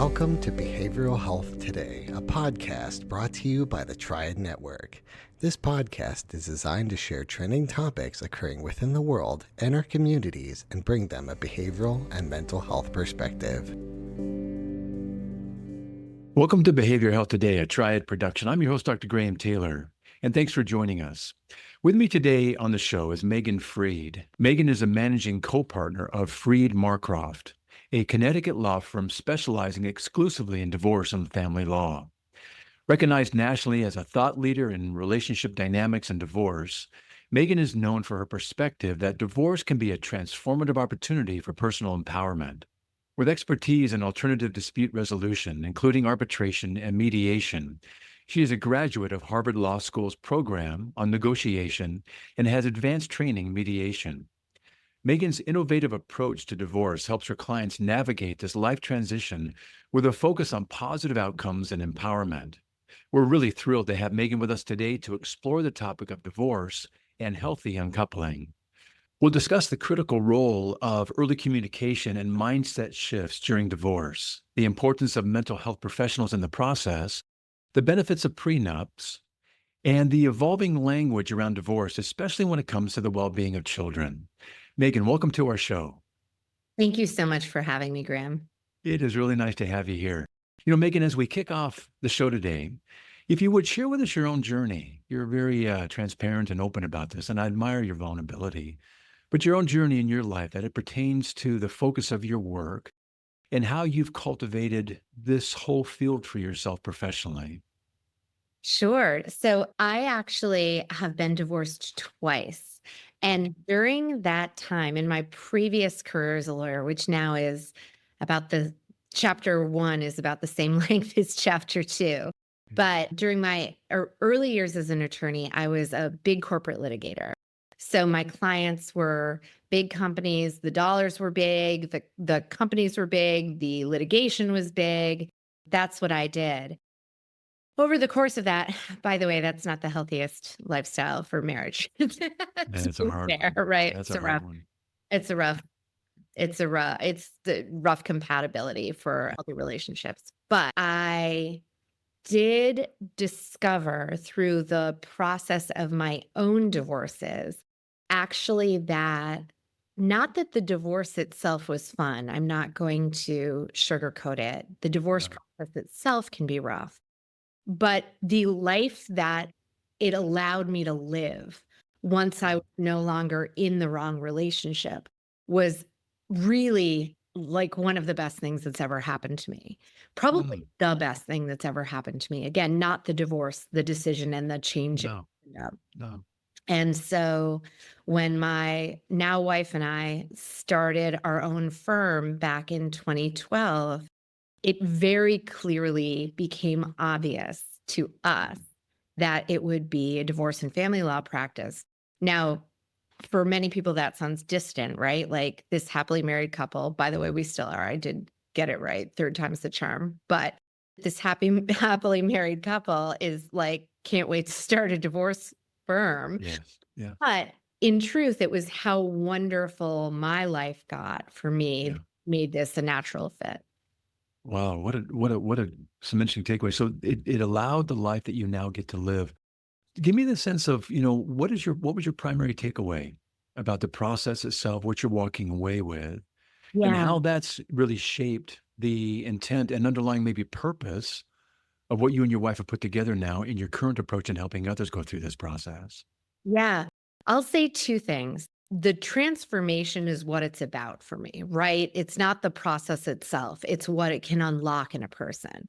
Welcome to Behavioral Health Today, a podcast brought to you by the Triad Network. This podcast is designed to share trending topics occurring within the world and our communities and bring them a behavioral and mental health perspective. Welcome to Behavioral Health Today, a Triad production. I'm your host, Dr. Graham Taylor, and thanks for joining us. With me today on the show is Meghan Freed. Meghan is a managing co-partner of Freed Marcroft, a Connecticut law firm specializing exclusively in divorce and family law. Recognized nationally as a thought leader in relationship dynamics and divorce, Meghan is known for her perspective that divorce can be a transformative opportunity for personal empowerment. With expertise in alternative dispute resolution, including arbitration and mediation, she is a graduate of Harvard Law School's program on negotiation and has advanced training in mediation. Meghan's innovative approach to divorce helps her clients navigate this life transition with a focus on positive outcomes and empowerment. We're really thrilled to have Meghan with us today to explore the topic of divorce and healthy uncoupling. We'll discuss the critical role of early communication and mindset shifts during divorce, the importance of mental health professionals in the process, the benefits of prenups, and the evolving language around divorce, especially when it comes to the well-being of children. Meghan, welcome to our show. Thank you so much for having me, Graham. It is really nice to have you here. You know, Meghan, as we kick off the show today, if you would share with us your own journey. You're very transparent and open about this, and I admire your vulnerability. But your own journey in your life, that it pertains to the focus of your work and how you've cultivated this whole field for yourself professionally. Sure. So I actually have been divorced twice. And during that time in my previous career as a lawyer, which now is about chapter 1 is about the same length as chapter 2. But during my early years as an attorney, I was a big corporate litigator. So my clients were big companies, the dollars were big, the companies were big, the litigation was big. That's what I did. Over the course of that, by the way, that's not the healthiest lifestyle for marriage. It's a hard one. Right? That's It's a hard one. It's the rough compatibility for healthy relationships. But I did discover through the process of my own divorces, actually, that not that the divorce itself was fun. I'm not going to sugarcoat it. The divorce process itself can be rough. But the life that it allowed me to live once I was no longer in the wrong relationship was really like one of the best things that's ever happened to me. Probably the best thing that's ever happened to me. Again, not the divorce, the decision and the change. No. And so when my now wife and I started our own firm back in 2012, it very clearly became obvious to us that it would be a divorce and family law practice. Now, for many people, that sounds distant, right? Like this happily married couple, by the way, we still are. I did get it right. Third time's the charm. But this happily married couple is like, can't wait to start a divorce firm. Yes. Yeah. But in truth, it was how wonderful my life got for me, made this a natural fit. Wow, what some interesting takeaway. So it allowed the life that you now get to live. Give me the sense of, what was your primary takeaway about the process itself, what you're walking away with, and how that's really shaped the intent and underlying maybe purpose of what you and your wife have put together now in your current approach in helping others go through this process. Yeah. I'll say two things. The transformation is what it's about for me, right? It's not the process itself. It's what it can unlock in a person.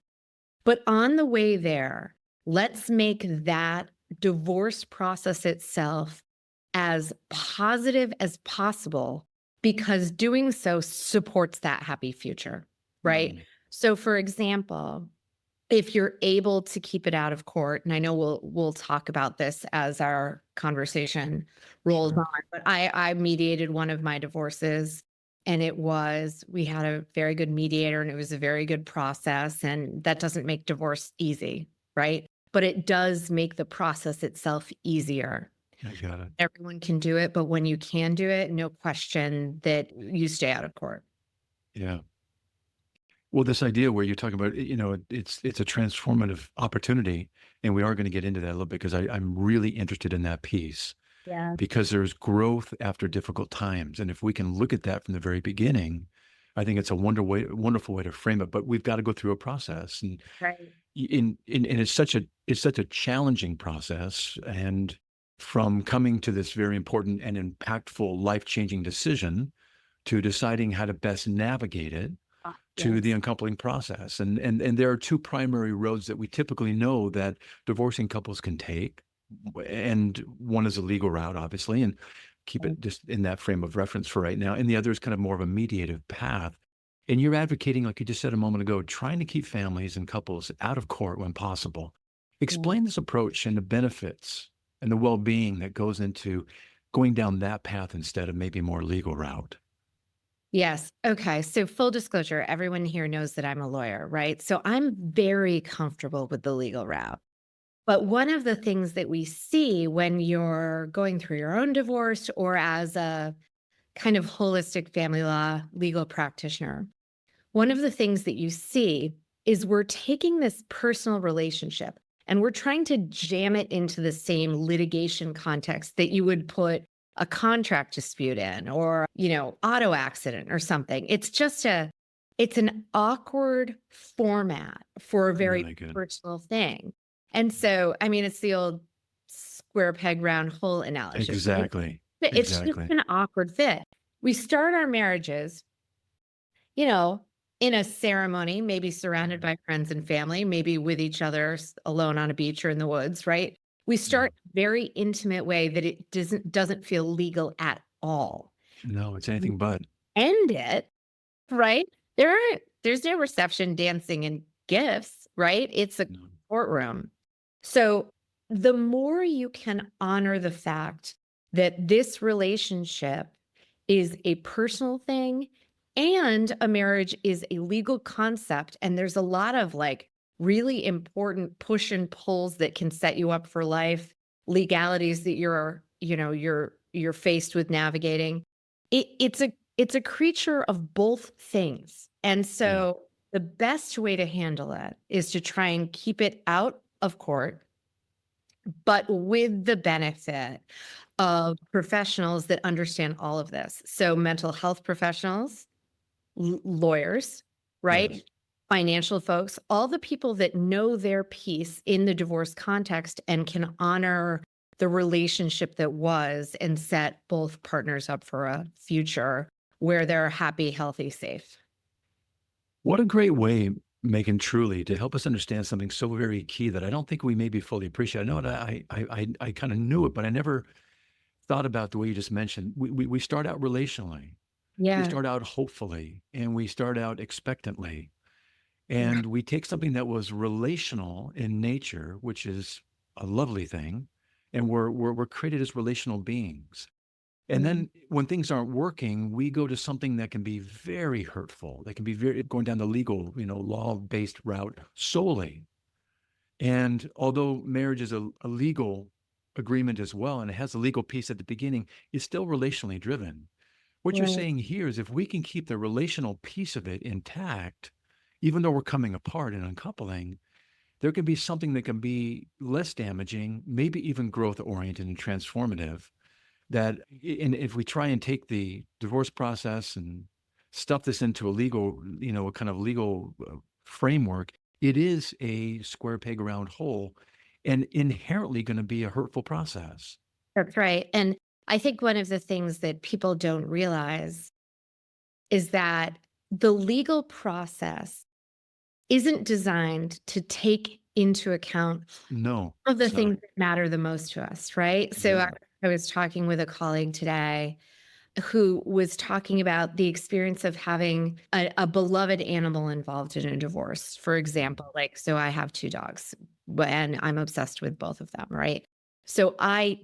But on the way there, let's make that divorce process itself as positive as possible, because doing so supports that happy future, right? So for example, if you're able to keep it out of court, and I know we'll talk about this as our conversation rolls on, but I mediated one of my divorces, and we had a very good mediator, and it was a very good process, and that doesn't make divorce easy, right? But it does make the process itself easier. I got it. Everyone can do it, but when you can do it, no question that you stay out of court. Yeah. Well, this idea where you're talking about, it's a transformative opportunity, and we are going to get into that a little bit because I'm really interested in that piece Yeah. because there's growth after difficult times, and if we can look at that from the very beginning, I think it's a wonderful way to frame it. But we've got to go through a process, and Right. and it's such a challenging process, and from coming to this very important and impactful life changing decision to deciding how to best navigate it to the Yes. uncoupling process. And there are two primary roads that we typically know that divorcing couples can take. And one is a legal route, obviously, and keep it just in that frame of reference for right now. And the other is kind of more of a mediative path. And you're advocating, like you just said a moment ago, trying to keep families and couples out of court when possible. Yeah. Explain this approach and the benefits and the well-being that goes into going down that path instead of maybe more legal route. Yes. Okay. So, full disclosure, everyone here knows that I'm a lawyer, right? So, I'm very comfortable with the legal route. But one of the things that we see when you're going through your own divorce or as a kind of holistic family law legal practitioner, one of the things that you see is we're taking this personal relationship and we're trying to jam it into the same litigation context that you would put a contract dispute in or, auto accident or something. It's an awkward format for a very Really good. personal thing. And so, I mean, it's the old square peg round hole analogy. Right? Exactly. It's just Exactly. an awkward fit. We start our marriages, you know, in a ceremony, maybe surrounded by friends and family, maybe with each other alone on a beach or in the woods, right? We Yeah. start a very intimate way that it doesn't feel legal at all. No, it's We anything but. end it, right? There's no reception, dancing, and gifts, right? It's a No. courtroom. So the more you can honor the fact that this relationship is a personal thing and a marriage is a legal concept, and there's a lot of like really important push and pulls that can set you up for life, legalities that you're faced with navigating. It's a creature of both things. And Yeah. so the best way to handle it is to try and keep it out of court, but with the benefit of professionals that understand all of this. So mental health professionals, lawyers, right? Yes. Financial folks, all the people that know their piece in the divorce context and can honor the relationship that was and set both partners up for a future where they're happy, healthy, safe. What a great way, Megan, truly, to help us understand something so very key that I don't think we maybe fully appreciate. I know it, I kind of knew it, but I never thought about the way you just mentioned. We start out relationally, we Yeah. start out hopefully, and we start out expectantly. Yeah. And we take something that was relational in nature, which is a lovely thing, and we're created as relational beings. And Mhm. then when things aren't working, we go to something that can be very hurtful. That can be very going down the legal, law-based route solely. And although marriage is a legal agreement as well, and it has a legal piece at the beginning, it's still relationally driven. What you're Right. saying here is if we can keep the relational piece of it intact, even though we're coming apart and uncoupling, there can be something that can be less damaging, maybe even growth oriented and transformative. That, and if we try and take the divorce process and stuff this into a legal, a kind of legal framework, it is a square peg round hole and inherently going to be a hurtful process. That's right. And I think one of the things that people don't realize is that the legal process isn't designed to take into account No, of the it's not. things that matter the most to us, right? So Yeah. I was talking with a colleague today who was talking about the experience of having a beloved animal involved in a divorce. For example, like, so I have two dogs and I'm obsessed with both of them, right? So I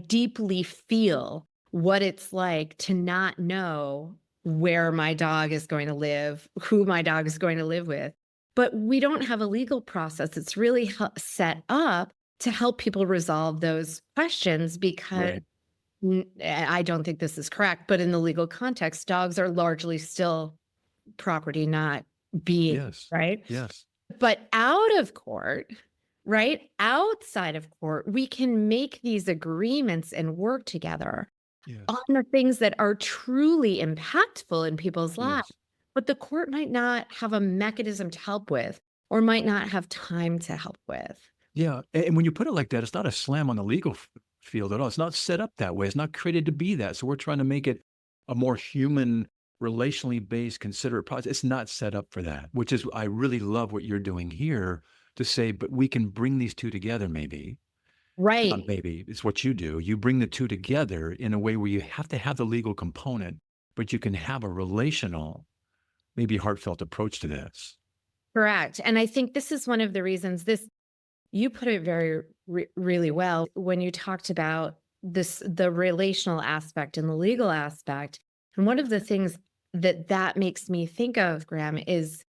deeply feel what it's like to not know where my dog is going to live, who my dog is going to live with. But we don't have a legal process. It's really set up to help people resolve those questions because Right. I don't think this is correct, but in the legal context, dogs are largely still property, not being, Yes. right? Yes. But out of court, right? Outside of court, we can make these agreements and work together on Yes. the things that are truly impactful in people's lives. Yes. But the court might not have a mechanism to help with, or might not have time to help with. Yeah. And when you put it like that, it's not a slam on the legal field at all. It's not set up that way. It's not created to be that. So we're trying to make it a more human, relationally based, considerate process. It's not set up for that, which is, I really love what you're doing here to say, but we can bring these two together, maybe. Not Right. maybe, it's what you do. You bring the two together in a way where you have to have the legal component, but you can have a relational, maybe heartfelt approach to this. Correct. And I think this is one of the reasons you put it very really well when you talked about the relational aspect and the legal aspect. And one of the things that makes me think of, Graham, is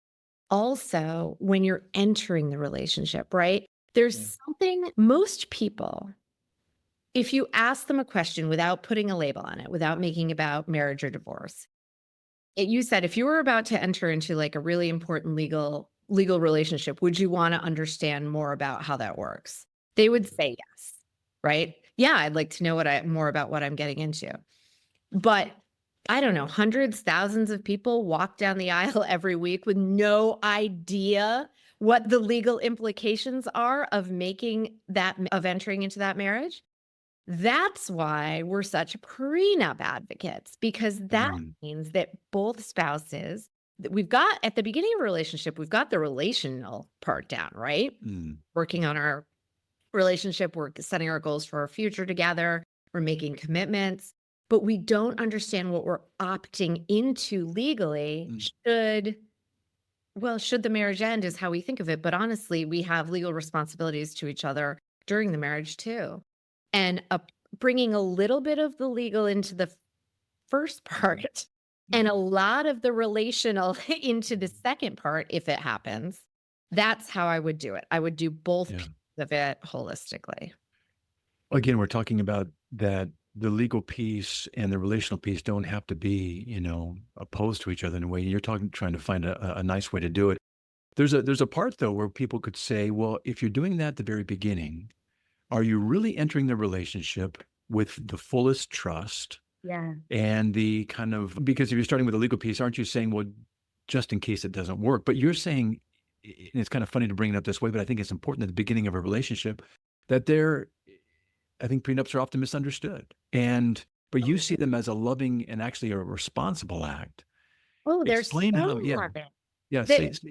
also when you're entering the relationship, right? Yeah. There's something most people, if you ask them a question without putting a label on it, without making about marriage or divorce, you said if you were about to enter into like a really important legal relationship, would you want to understand more about how that works? They would say yes, right? Yeah, I'd like to know more about what I'm getting into. But I don't know, hundreds, thousands of people walk down the aisle every week with no idea what the legal implications are of entering into that marriage. That's why we're such prenup advocates, because that Mm, means that both spouses, that we've got at the beginning of a relationship, we've got the relational part down, right? mm, Working on our relationship, we're setting our goals for our future together, we're making commitments, but we don't understand what we're opting into legally. mm. Should the marriage end is how we think of it. But honestly, we have legal responsibilities to each other during the marriage too. And bringing a little bit of the legal into the first part and a lot of the relational into the second part, if it happens, that's how I would do it. I would do both Yeah. pieces of it holistically. Again, we're talking about that the legal piece and the relational piece don't have to be, opposed to each other in a way. You're trying to find a nice way to do it. There's a part though where people could say, well, if you're doing that at the very beginning, are you really entering the relationship with the fullest trust Yeah. and the kind of, because if you're starting with a legal piece, aren't you saying, well, just in case it doesn't work? But you're saying, and it's kind of funny to bring it up this way, but I think it's important at the beginning of a relationship that I think prenups are often misunderstood. But you see them as a loving and actually a responsible act. Oh, there's Explain how, so yeah, much. yeah,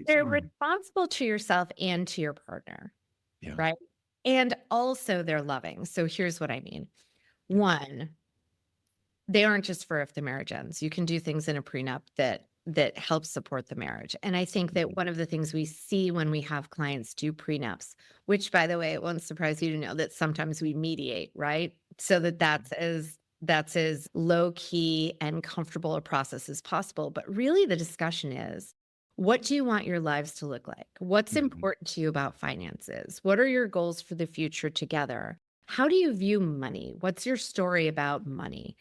They're more. responsible to yourself and to your partner, Yeah, right? And also they're loving. So here's what I mean. yeah, One, they aren't just for if the marriage ends. You can do things in a prenup that help support the marriage. And I think that one of the things we see when we have clients do prenups, which by the way, it won't surprise you to know that sometimes we mediate, right? So that's as low key and comfortable a process as possible. But really the discussion is, what do you want your lives to look like? What's mhm, important to you about finances? What are your goals for the future together? How do you view money? What's your story about money?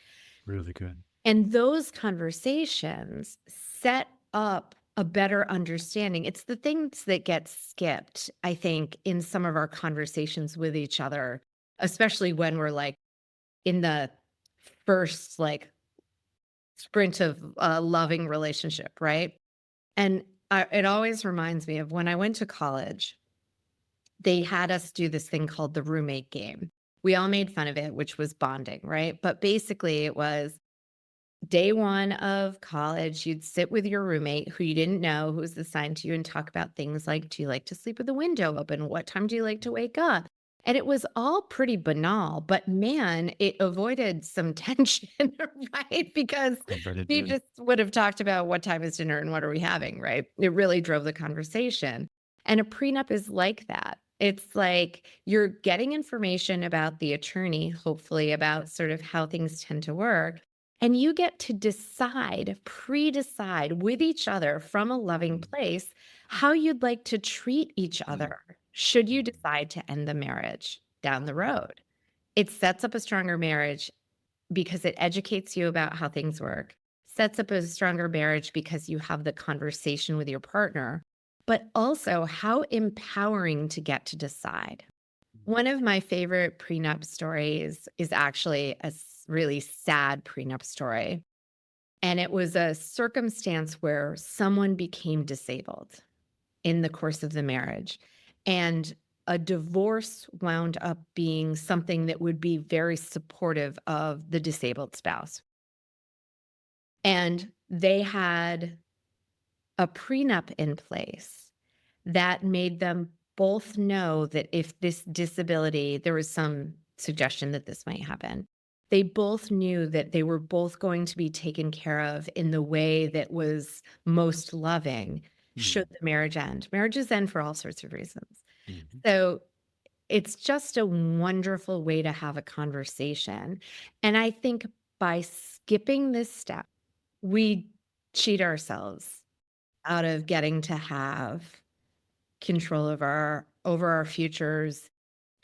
really good. And those conversations set up a better understanding. It's the things that get skipped, I think, in some of our conversations with each other, especially when we're like in the first like sprint of a loving relationship, right? And it always reminds me of when I went to college, they had us do this thing called the roommate game. We all made fun of it, which was bonding, right? But basically, it was day one of college, you'd sit with your roommate who you didn't know, who was assigned to you, and talk about things like, do you like to sleep with the window open? What time do you like to wake up? And it was all pretty banal, but man, it avoided some tension, right? Because I bet it you did. just would have talked about what time is dinner and what are we having, right? It really drove the conversation. And a prenup is like that. It's like you're getting information about the attorney, hopefully, about sort of how things tend to work. And you get to pre-decide with each other from a loving Mm, place how you'd like to treat each mm, other should you mm, decide to end the marriage down the road. It sets up a stronger marriage because it educates you about how things work, sets up a stronger marriage because you have the conversation with your partner, but also how empowering to get to decide. One of my favorite prenup stories is actually a really sad prenup story. And it was a circumstance where someone became disabled in the course of the marriage. And a divorce wound up being something that would be very supportive of the disabled spouse. And they had a prenup in place that made them both know that if this disability, there was some suggestion that this might happen. They both knew that they were both going to be taken care of in the way that was most loving should the marriage end. Marriages end for all sorts of reasons. Mhm. So it's just a wonderful way to have a conversation. And I think by skipping this step, we cheat ourselves out of getting to have control over our futures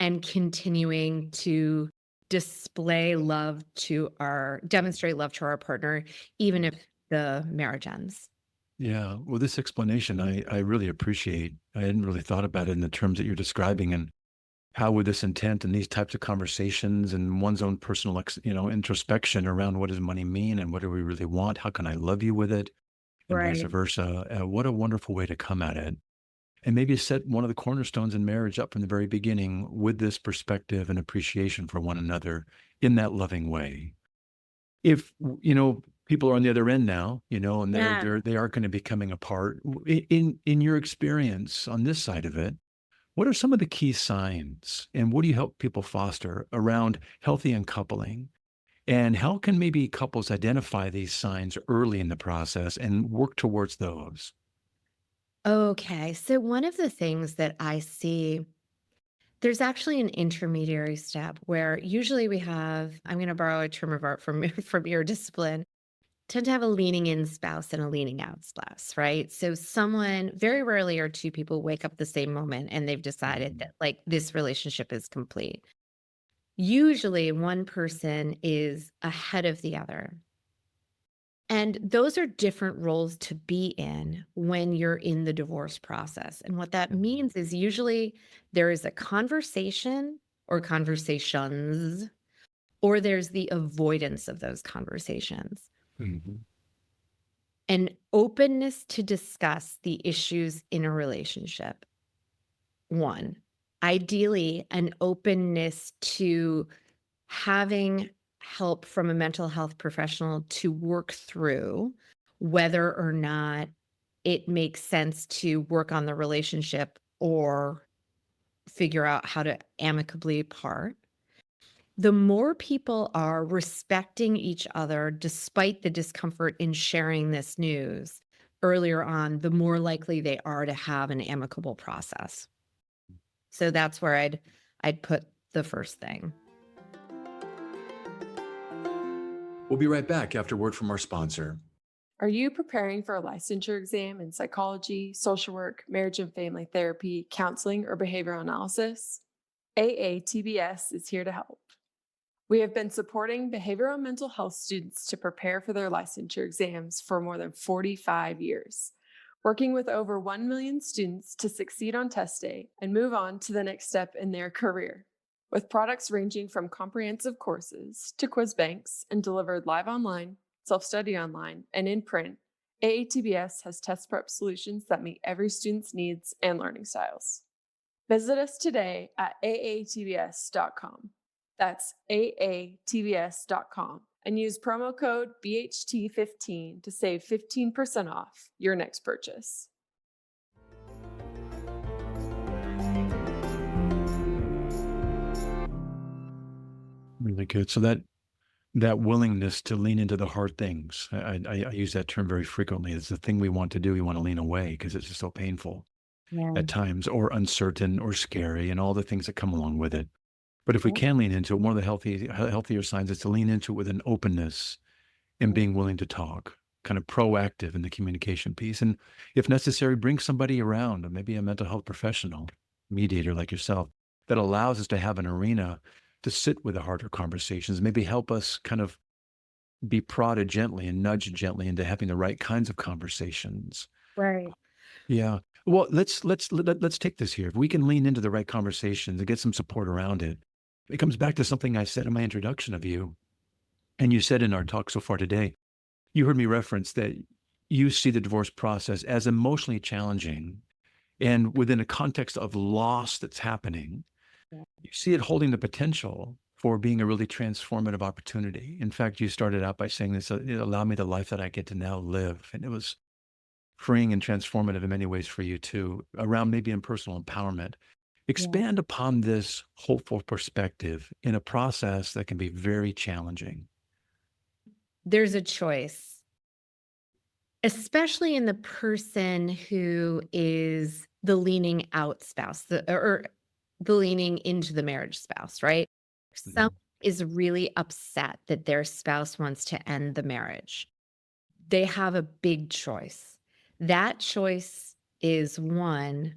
and continuing to demonstrate love to our partner, even if the marriage ends. Yeah. Well, this explanation I really appreciate. I hadn't really thought about it in the terms that you're describing, and how would this intent and these types of conversations and one's own personal, introspection around what does money mean and what do we really want? How can I love you with it? And vice Right. versa. What a wonderful way to come at it. And maybe set one of the cornerstones in marriage up from the very beginning with this perspective and appreciation for one another in that loving way. If, people are on the other end now, and Yeah. they are going to be coming apart. In your experience on this side of it, what are some of the key signs and what do you help people foster around healthy uncoupling? And how can maybe couples identify these signs early in the process and work towards those? Okay. So one of the things that I see, there's actually an intermediary step where usually we have, I'm going to borrow a term of art from from your discipline, tend to have a leaning in spouse and a leaning out spouse, right? So someone, very rarely are two people wake up the same moment and they've decided Mhm. that like this relationship is complete. Usually one person is ahead of the other. And those are different roles to be in when you're in the divorce process. And what that means is usually there is a conversation or conversations, or there's the avoidance of those conversations. Mhm. An openness to discuss the issues in a relationship. One, ideally, an openness to having help from a mental health professional to work through whether or not it makes sense to work on the relationship or figure out how to amicably part. The more people are respecting each other despite the discomfort in sharing this news earlier on, the more likely they are to have an amicable process. So that's where I'd put the first thing. We'll be right back after word from our sponsor. Are you preparing for a licensure exam in psychology, social work, marriage and family therapy, counseling, or behavioral analysis? AATBS is here to help. We have been supporting behavioral and mental health students to prepare for their licensure exams for more than 45 years, working with over 1 million students to succeed on test day and move on to the next step in their career. With products ranging from comprehensive courses to quiz banks and delivered live online, self-study online, and in print, AATBS has test prep solutions that meet every student's needs and learning styles. Visit us today at aatbs.com. That's aatbs.com and use promo code BHT15 to save 15% off your next purchase. Really good. So that willingness to lean into the hard things. I use that term very frequently. It's the thing we want to do. We want to lean away because it's just so painful Yeah. at times, or uncertain, or scary, and all the things that come along with it. But if we Yeah. can lean into it, one of the healthier signs is to lean into it with an openness and being willing to talk, kind of proactive in the communication piece. And if necessary, bring somebody around, maybe a mental health professional, mediator like yourself, that allows us to have an arena to sit with the harder conversations, maybe help us kind of be prodded gently and nudged gently into having the right kinds of conversations. Right. Yeah. Well, let's take this here. If we can lean into the right conversations and get some support around it, it comes back to something I said in my introduction of you, and you said in our talk so far today. You heard me reference that you see the divorce process as emotionally challenging, and within a context of loss that's happening, Yeah. you see it holding the potential for being a really transformative opportunity. In fact, you started out by saying this, it allowed me the life that I get to now live. And it was freeing and transformative in many ways for you too, around maybe in personal empowerment. Yeah. Expand upon this hopeful perspective in a process that can be very challenging. There's a choice, especially in the person who is the leaning out spouse, or the leaning into the marriage spouse, right? Some Mhm. is really upset that their spouse wants to end the marriage. They have a big choice. That choice is one,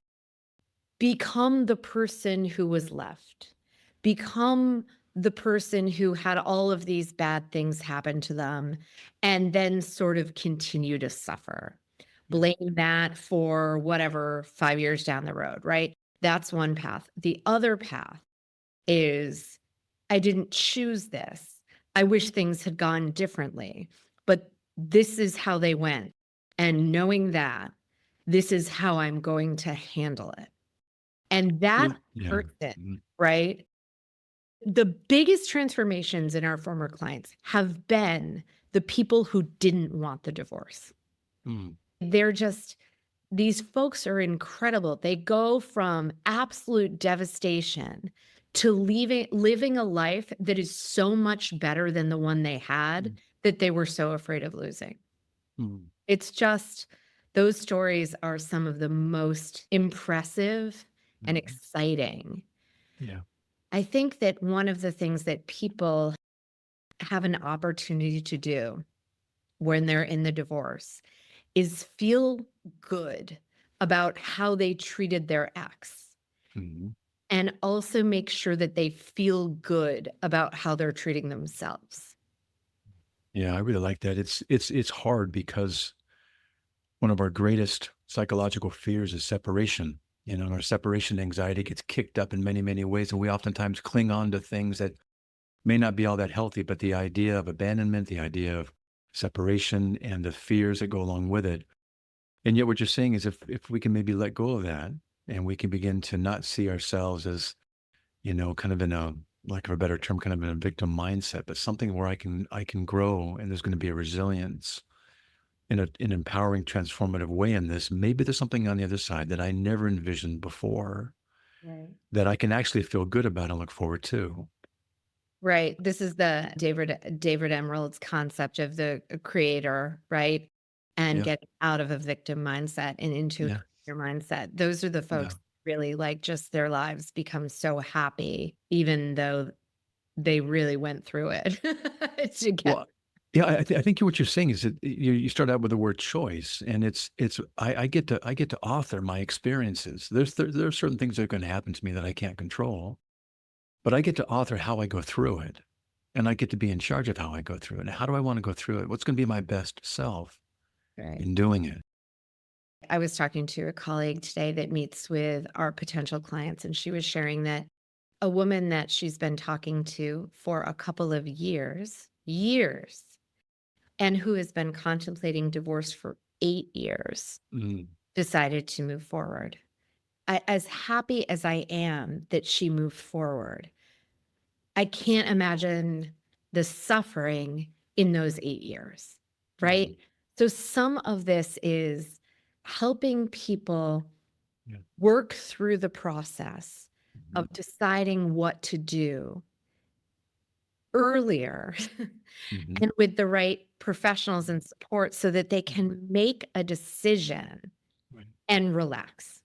become the person who was left, become the person who had all of these bad things happen to them, and then sort of continue to suffer. Yeah. Blame that for whatever 5 years down the road, right? That's one path. The other path is, I didn't choose this. I wish things had gone differently, but this is how they went. And knowing that, this is how I'm going to handle it. And that Yeah. person, Mhm. right? The biggest transformations in our former clients have been the people who didn't want the divorce. Mm. They're just, these folks are incredible. They go from absolute devastation to living a life that is so much better than the one they had Mm. that they were so afraid of losing. Mm. It's just, those stories are some of the most impressive and Mhm. exciting. Yeah. I think that one of the things that people have an opportunity to do when they're in the divorce is feel good about how they treated their ex, Mhm. and also make sure that they feel good about how they're treating themselves. Yeah, I really like that. It's hard because one of our greatest psychological fears is separation. And our separation anxiety gets kicked up in many, many ways. And we oftentimes cling on to things that may not be all that healthy, but the idea of abandonment, the idea of separation and the fears that go along with it. And yet what you're saying is if we can maybe let go of that and we can begin to not see ourselves as, kind of in a, lack of a better term, kind of in a victim mindset, but something where I can grow and there's going to be a resilience in an empowering, transformative way in this. Maybe there's something on the other side that I never envisioned before Right. that I can actually feel good about and look forward to. Right. This is the David Emerald's concept of the creator, right? And Yeah. getting out of a victim mindset and into a Yeah. creator mindset. Those are the Yeah. folks really, like, just their lives become so happy, even though they really went through it to get. Well, yeah, I think what you're saying is that you start out with the word choice, and I get to author my experiences. There are certain things that are going to happen to me that I can't control, but I get to author how I go through it, and I get to be in charge of how I go through it. And how do I want to go through it? What's going to be my best self Right. in doing it? I was talking to a colleague today that meets with our potential clients, and she was sharing that a woman that she's been talking to for a couple of years, and who has been contemplating divorce for 8 years, Mm. decided to move forward. As happy as I am that she moved forward, I can't imagine the suffering in those 8 years, right? Mhm. So some of this is helping people Yeah. work through the process Mhm. of deciding what to do earlier Mhm. and with the right professionals and support so that they Mhm. can make a decision Right. and relax.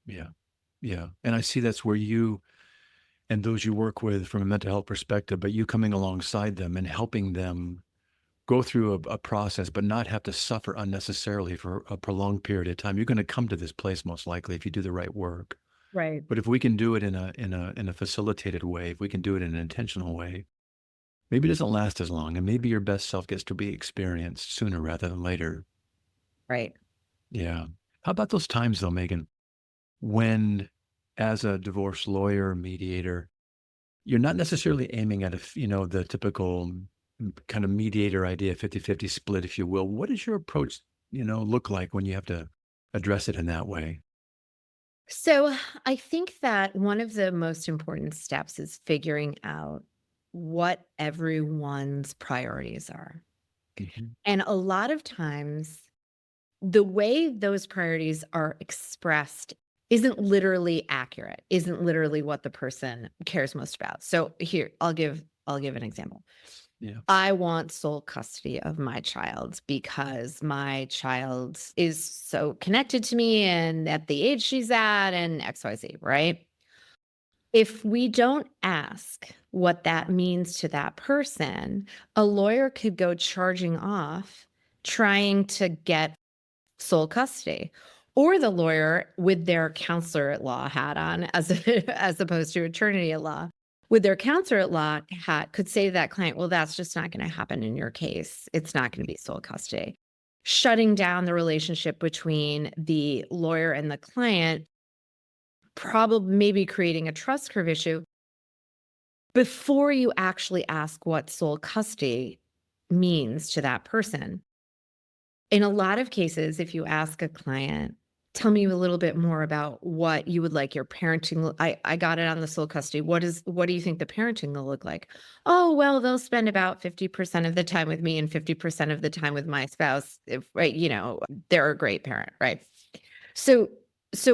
Yeah. Yeah. And I see that's where you and those you work with from a mental health perspective, but you coming alongside them and helping them go through a process, but not have to suffer unnecessarily for a prolonged period of time. You're going to come to this place most likely if you do the right work. Right. But if we can do it in a facilitated way, if we can do it in an intentional way, maybe it doesn't last as long, and maybe your best self gets to be experienced sooner rather than later. Right. Yeah. How about those times though, Megan, when as a divorce lawyer, mediator, you're not necessarily aiming at the typical kind of mediator idea, 50-50 split, if you will. What does your approach, look like when you have to address it in that way? So I think that one of the most important steps is figuring out what everyone's priorities are. Mhm. And a lot of times, the way those priorities are expressed isn't literally accurate, isn't literally what the person cares most about. So here, I'll give an example. Yeah. I want sole custody of my child because my child is so connected to me and at the age she's at and XYZ, right? If we don't ask what that means to that person, a lawyer could go charging off trying to get sole custody. Or the lawyer with their counselor at law hat on, as opposed to attorney at law, with their counselor at law hat could say to that client, well, that's just not going to happen in your case. It's not going to be sole custody. Shutting down the relationship between the lawyer and the client, probably maybe creating a trust curve issue before you actually ask what sole custody means to that person. In a lot of cases, if you ask a client, "Tell me a little bit more about what you would like your parenting I got it on the sole custody. What do you think the parenting will look like?" "Oh, well, they'll spend about 50% of the time with me and 50% of the time with my spouse if right, they're a great parent," right? So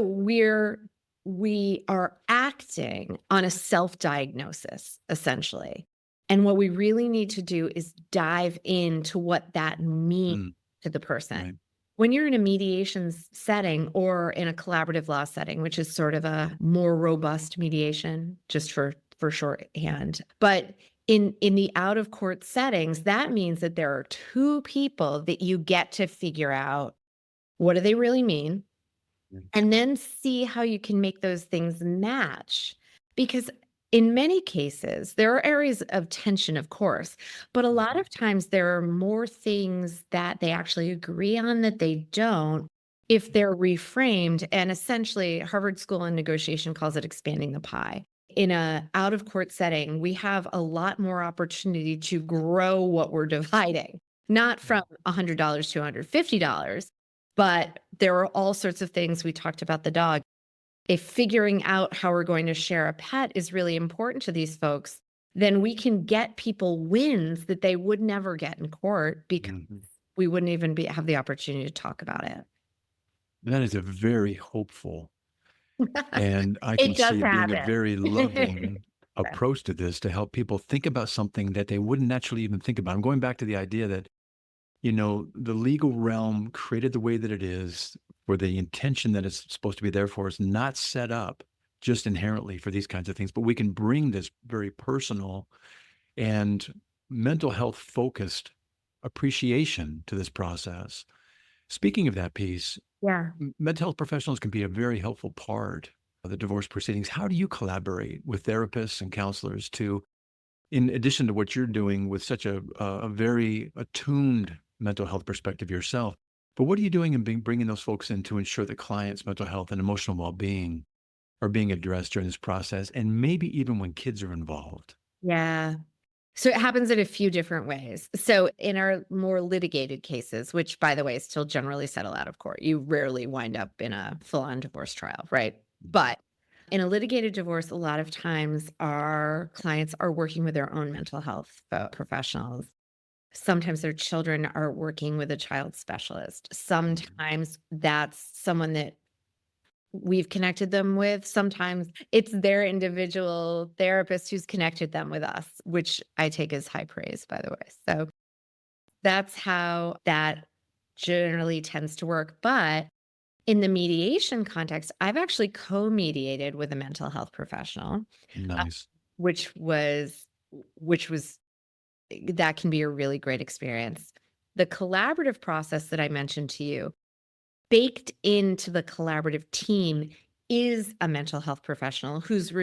we are acting on a self-diagnosis, essentially. And what we really need to do is dive into what that means Mm, to the person. right. When you're in a mediation setting or in a collaborative law setting, which is sort of a more robust mediation, just for shorthand. But in the out of court settings, that means that there are two people that you get to figure out what do they really mean, Mm, and then see how you can make those things match. Because in many cases, there are areas of tension, of course, but a lot mhm. of times there are more things that they actually agree on that they don't if they're reframed. And essentially, Harvard School of Negotiation calls it expanding the pie. In a out of court setting, we have a lot more opportunity to grow what we're dividing, not from $100 to $150, but there are all sorts of things. We talked about the dog. If figuring out how we're going to share a pet is really important to these folks, then we can get people wins that they would never get in court because Mhm. we wouldn't even have the opportunity to talk about it. That is a very hopeful, and I can It does see it being a happen. very loving Yeah. approach to this to help people think about something that they wouldn't naturally even think about. I'm going back to the idea that, the legal realm created the way that it is for the intention that it's supposed to be there for is not set up just inherently for these kinds of things, but we can bring this very personal and mental health focused appreciation to this process. Speaking of that piece, Yeah. mental health professionals can be a very helpful part of the divorce proceedings. How do you collaborate with therapists and counselors to, in addition to what you're doing with such a very attuned mental health perspective yourself, but what are you doing in bringing those folks in to ensure the client's mental health and emotional well-being are being addressed during this process, and maybe even when kids are involved? Yeah. So it happens in a few different ways. So in our more litigated cases, which by the way, still generally settle out of court, you rarely wind up in a full-on divorce trial, right? But in a litigated divorce, a lot of times our clients are working with their own mental health professionals. Sometimes their children are working with a child specialist. Mhm. Sometimes that's someone that we've connected them with. Sometimes it's their individual therapist who's connected them with us, which I take as high praise, by the way. So that's how that generally tends to work. But in the mediation context, I've actually co-mediated with a mental health professional, uh, Nice. which was which was that can be a really great experience. The collaborative process that I mentioned to you, baked into the collaborative team is a mental health professional who's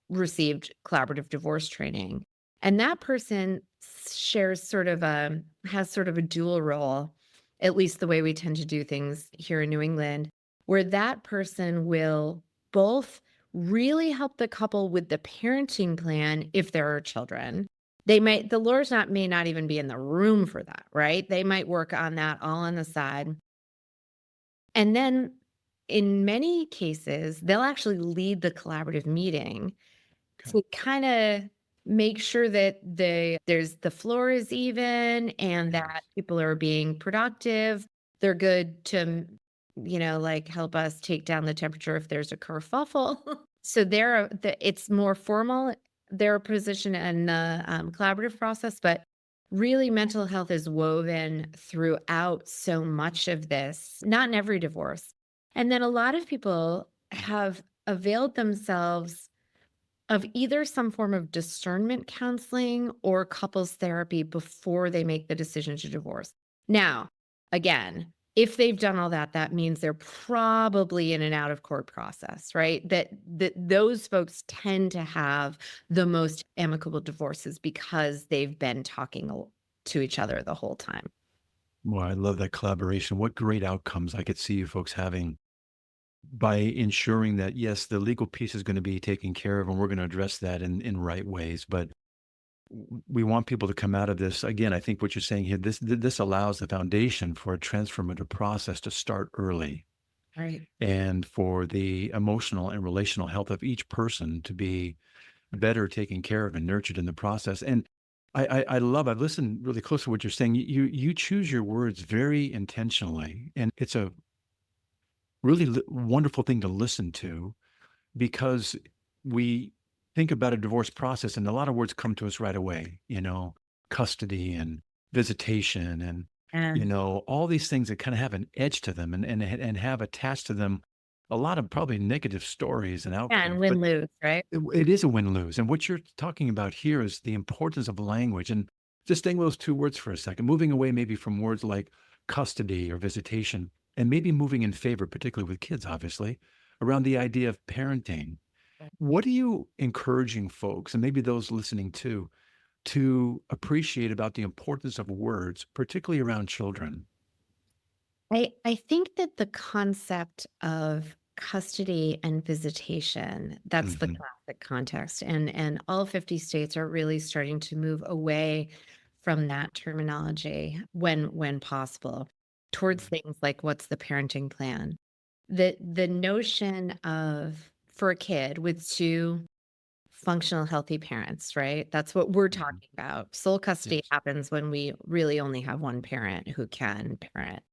received collaborative divorce training. And that person shares sort of a has sort of a dual role, at least the way we tend to do things here in New England, where that person will both really help the couple with the parenting plan if there are children. The lawyers not may not even be in the room for that, right? They might work on that all on the side. And then in many cases, they'll actually lead the collaborative meeting Okay. to kinda make sure that the floor is even and Yes. that people are being productive. They're good to, like, help us take down the temperature if there's a kerfuffle. So it's more formal, their position in the, collaborative process, but really mental health is woven throughout so much of this, not in every divorce. And then a lot of people have availed themselves of either some form of discernment counseling or couples therapy before they make the decision to divorce. Now, again, if they've done all that, that means they're probably in an out of court process, right? That those folks tend to have the most amicable divorces because they've been talking to each other the whole time. Well, I love that collaboration. What great outcomes I could see you folks having by ensuring that, yes, the legal piece is going to be taken care of, and we're going to address that in right ways. But we want people to come out of this. Again, I think what you're saying here, this allows the foundation for a transformative process to start early, Right. and for the emotional and relational health of each person to be better taken care of and nurtured in the process. And I've listened really close to what you're saying. You choose your words very intentionally, and it's a really wonderful thing to listen to, because we think about a divorce process and a lot of words come to us right away, custody and visitation and, And all these things that kind of have an edge to them, and have attached to them a lot of probably negative stories and outcomes. But win-lose, right? it is a win-lose. And what you're talking about here is the importance of language. And just staying with those two words for a second, moving away maybe from words like custody or visitation, and maybe moving in favor, particularly with kids, obviously, around the idea of parenting. What are you encouraging folks, and maybe those listening too, to appreciate about the importance of words, particularly around children? I think that the concept of custody and visitation, that's the Hmm. classic context. And all 50 states are really starting to move away from that terminology when possible, towards things like what's the parenting plan. The notion of for a kid with two functional healthy parents, right? That's what we're Hmm. talking about. Sole custody Yes. happens when we really only have one parent who can parent.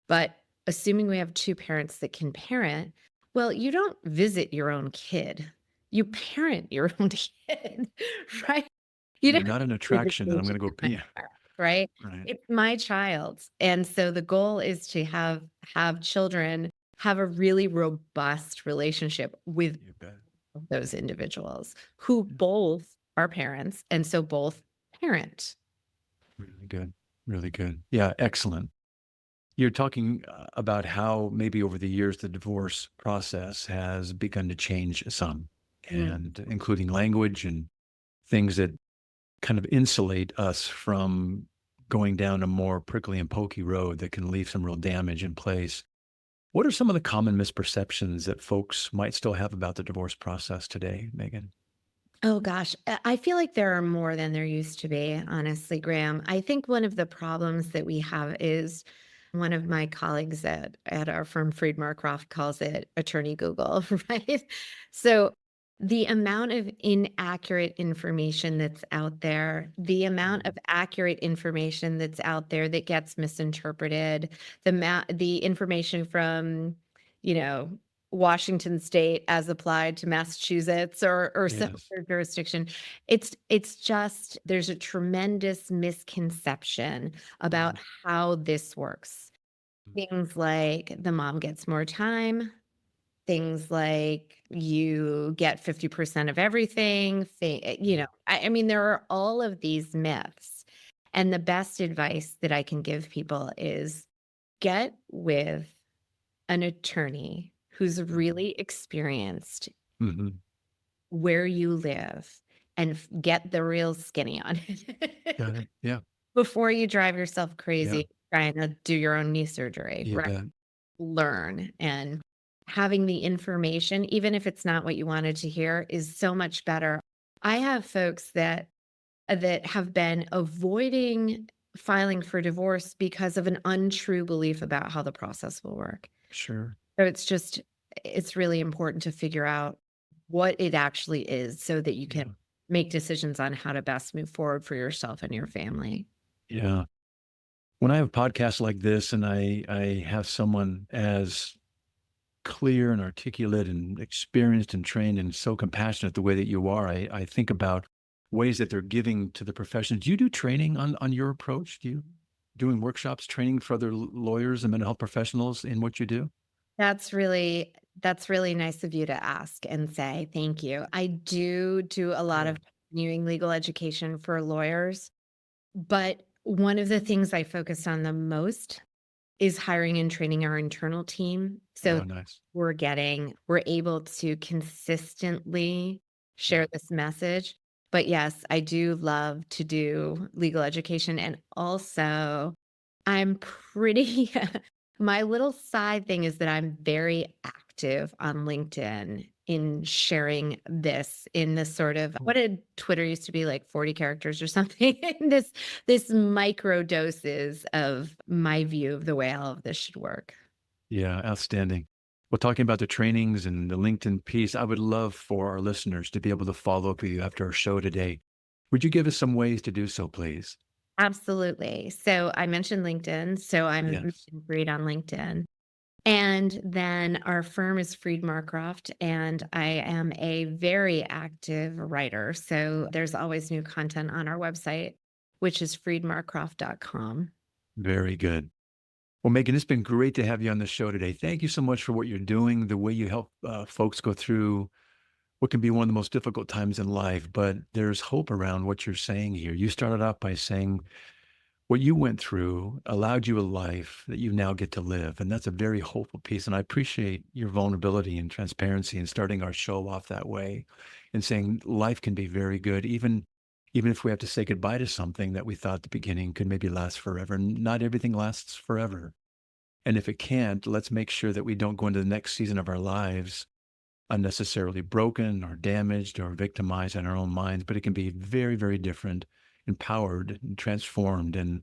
But assuming we have two parents that can parent, well, you don't visit your own kid. You parent your own kid, right? You You're don't not an do attraction that I'm visitation going to go with pee. my child, right? Right. It's my child. And so the goal is to have children have a really robust relationship with You bet. those individuals who Yeah. both are parents and so both parent. Really good. Really good. Yeah. Excellent. You're talking about how maybe over the years the divorce process has begun to change some, Mm. and including language and things that kind of insulate us from going down a more prickly and pokey road that can leave some real damage in place. What are some of the common misperceptions that folks might still have about the divorce process today, Megan? Oh gosh, I feel like there are more than there used to be, honestly, Graham. I think one of the problems that we have is one of my colleagues at our firm, Freed Marcroft, calls it attorney Google, right? So the amount of inaccurate information that's out there, the amount of accurate information that's out there that gets misinterpreted, the information from, you know, Washington State as applied to Massachusetts or some Yes. other jurisdiction. It's just there's a tremendous misconception about Mhm. how this works. Things like the mom gets more time, things like you get 50% of everything, I mean, there are all of these myths. And the best advice that I can give people is get with an attorney who's Mhm. really experienced Mhm. where you live and get the real skinny on Got it it. Yeah. before you drive yourself Yeah. crazy trying to do your own knee surgery, You right? bet. Learn, and having the information, even if it's not what you wanted to hear, is so much better. I have folks that have been avoiding filing for divorce because of an untrue belief about how the process will work. Sure. So it's really important to figure out what it actually is so that you Yeah. can make decisions on how to best move forward for yourself and your family. Yeah. When I have a podcast like this and I have someone as clear and articulate and experienced and trained and so compassionate the way that you are, I think about ways that they're giving to the profession. Do you do training on your approach? Do you doing workshops, training for other lawyers and mental health professionals in what you do? That's really nice of you to ask and say thank you. I do a lot of continuing legal education for lawyers, but one of the things I focused on the most is hiring and training our internal team. So Oh, nice. we're able to consistently share this message. But yes, I do love to do legal education. And also, I'm pretty, my little side thing is that I'm very active on LinkedIn in sharing this in this sort of, what did Twitter used to be, like 40 characters or something? This micro doses of my view of the way all of this should work. Yeah, outstanding. Well, talking about the trainings and the LinkedIn piece, I would love for our listeners to be able to follow up with you after our show today. Would you give us some ways to do so, please? Absolutely. So I mentioned LinkedIn. So I'm Yes. Meghan Freed on LinkedIn. And then our firm is Freed Marcroft, and I am a very active writer. So there's always new content on our website, which is freedmarcroft.com. Very good. Well, Megan, it's been great to have you on the show today. Thank you so much for what you're doing, the way you help folks go through what can be one of the most difficult times in life, but there's hope around what you're saying here. You started off by saying what you went through allowed you a life that you now get to live. And that's a very hopeful piece. And I appreciate your vulnerability and transparency in starting our show off that way and saying life can be very good, even if we have to say goodbye to something that we thought at the beginning could maybe last forever. Not everything lasts forever. And if it can't, let's make sure that we don't go into the next season of our lives unnecessarily broken or damaged or victimized in our own minds. But it can be very, very different, empowered and transformed, and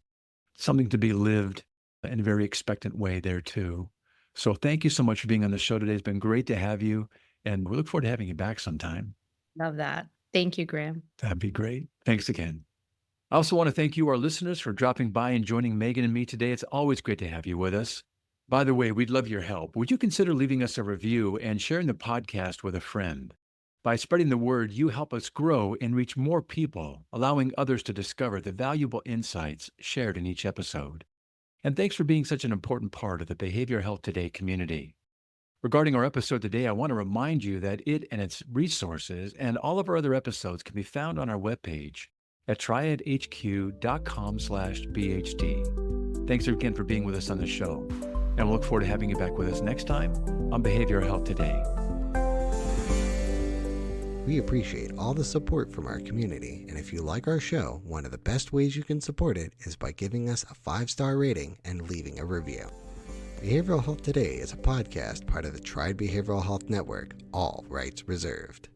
something to be lived in a very expectant way there too. So thank you so much for being on the show today. It's been great to have you, and we look forward to having you back sometime. Love that. Thank you, Graham. That'd be great. Thanks again. I also want to thank you, our listeners, for dropping by and joining Megan and me today. It's always great to have you with us. By the way, we'd love your help. Would you consider leaving us a review and sharing the podcast with a friend? By spreading the word, you help us grow and reach more people, allowing others to discover the valuable insights shared in each episode. And thanks for being such an important part of the Behavioral Health Today community. Regarding our episode today, I want to remind you that it and its resources and all of our other episodes can be found on our webpage at triadhq.com/BHT. Thanks again for being with us on the show, and we'll look forward to having you back with us next time on Behavioral Health Today. We appreciate all the support from our community, and if you like our show, one of the best ways you can support it is by giving us a 5-star rating and leaving a review. Behavioral Health Today is a podcast part of the Triad Behavioral Health Network, all rights reserved.